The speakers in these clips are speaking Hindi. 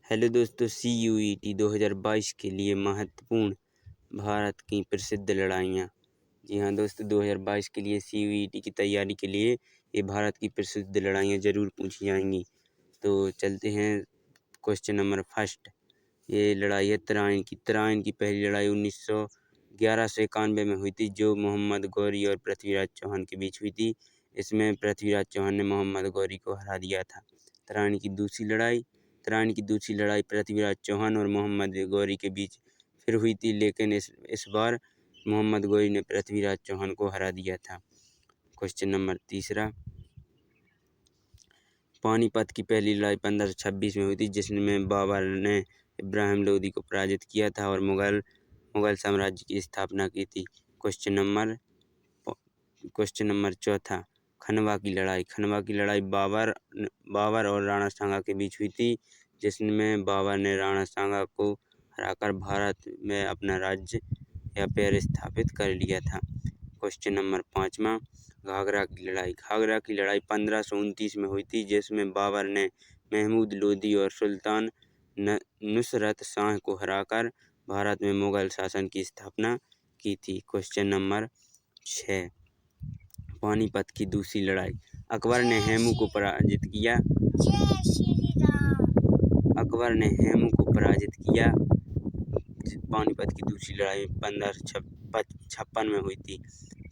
हेलो दोस्तों, CUET 2022 के लिए महत्वपूर्ण भारत की प्रसिद्ध लड़ाइयाँ। जी हाँ दोस्तों, 2022 के लिए CUET की तैयारी के लिए ये भारत की प्रसिद्ध लड़ाइयाँ ज़रूर पूछी जाएंगी। तो चलते हैं क्वेश्चन नंबर फर्स्ट। ये लड़ाई है तराइन की। तराइन की पहली लड़ाई 1911 से 91 में हुई थी, जो मोहम्मद गौरी और पृथ्वीराज चौहान के बीच हुई थी। इसमें पृथ्वीराज चौहान ने मोहम्मद गौरी को हरा दिया था। तराइन की दूसरी लड़ाई पृथ्वीराज चौहान और मोहम्मद गौरी के बीच फिर हुई थी, लेकिन इस बार मोहम्मद गौरी ने पृथ्वीराज चौहान को हरा दिया था। क्वेश्चन नंबर तीसरा। पानीपत की पहली लड़ाई 1526 में हुई थी, जिसमें बाबर ने इब्राहिम लोदी को पराजित किया था और मुगल साम्राज्य की स्थापना की थी। क्वेश्चन नंबर चौथा। खनवा की लड़ाई बाबर और राणा सांगा के बीच हुई थी, जिसमें बाबर ने राणा सांगा को हराकर भारत में अपना राज्य या पैर स्थापित कर लिया था। क्वेश्चन नंबर पाँचवा। घाघरा की लड़ाई 1529 में हुई थी, जिसमें बाबर ने महमूद लोदी और सुल्तान नुसरत शाह को हराकर भारत में मुगल शासन की स्थापना की थी। Question number 6। पानीपत की दूसरी लड़ाई। अकबर ने हेमू को पराजित किया। पानीपत की दूसरी लड़ाई 1556 में हुई थी।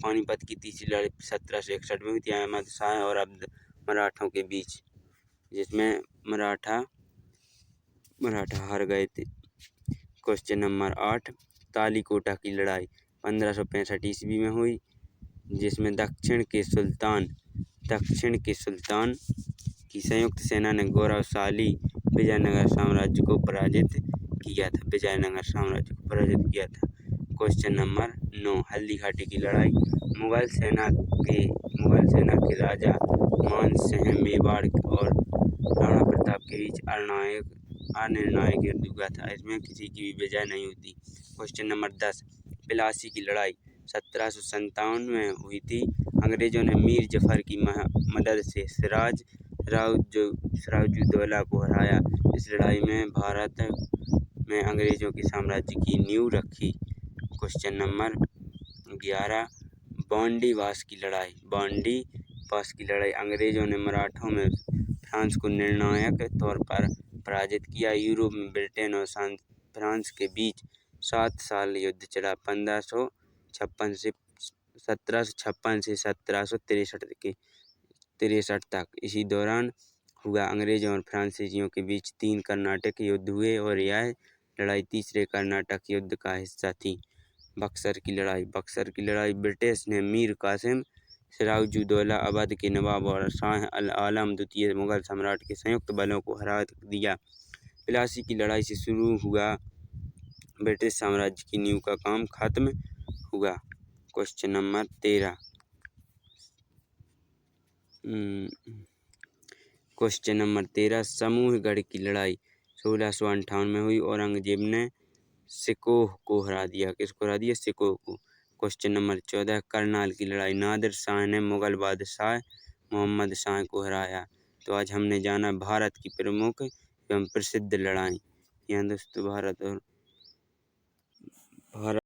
पानीपत की तीसरी लड़ाई 1761 में हुई थी, अहमद शाह और अब्द मराठों के बीच, जिसमें मराठा हार गए थे। Question number 8। तालीकोटा की लड़ाई 1565 ईस्वी में हुई, जिसमें दक्षिण के सुल्तान की संयुक्त सेना ने गौरवशाली विजयनगर साम्राज्य को पराजित किया था। Question number 9। हल्दी घाटी की लड़ाई। मुगल सेना के राजा मान सिंह मेवाड़ और राणा प्रताप के बीच अनिर्णायक युद्ध हुआ था। इसमें किसी की भी विजय नहीं हुई थी। Question number 10। प्लासी की लड़ाई 1757 में हुई थी। अंग्रेजों ने मीर जफर की मदद से सिराजुद्दौला को हराया। इस लड़ाई में भारत में अंग्रेजों के साम्राज्य की नींव रखी। Question number 11। बांडी पास की लड़ाई। अंग्रेजों ने मराठों में फ्रांस को निर्णायक तौर पर पराजित किया। यूरोप में ब्रिटेन और फ्रांस के बीच 7 साल युद्ध चला, 1756 से 1763 तक। इसी दौरान हुआ अंग्रेजों और फ्रांसीसियों के बीच 3 कर्नाटक युद्ध हुए और यह लड़ाई तीसरे कर्नाटक युद्ध का हिस्सा थी। बक्सर की लड़ाई ब्रिटिश ने मीर कासिम, सिराजुद्दौला अवध के नवाब और शाह आलम द्वितीय मुगल सम्राट के संयुक्त बलों को हरा दिया। प्लासी की लड़ाई से शुरू हुआ ब्रिटिश साम्राज्य की नींव का काम खत्म हुआ। Question number 13। समूहगढ़ की लड़ाई 1658 में हुई। औरंगजेब ने सिकोह को हरा दिया। किसको हरा दिया? सिकोह को। Question number 14। करनाल की लड़ाई। नादिर शाह ने मुगल बादशाह मोहम्मद शाह को हराया। तो आज हमने जाना भारत की प्रमुख एवं प्रसिद्ध लड़ाई। यहाँ दोस्तों भारत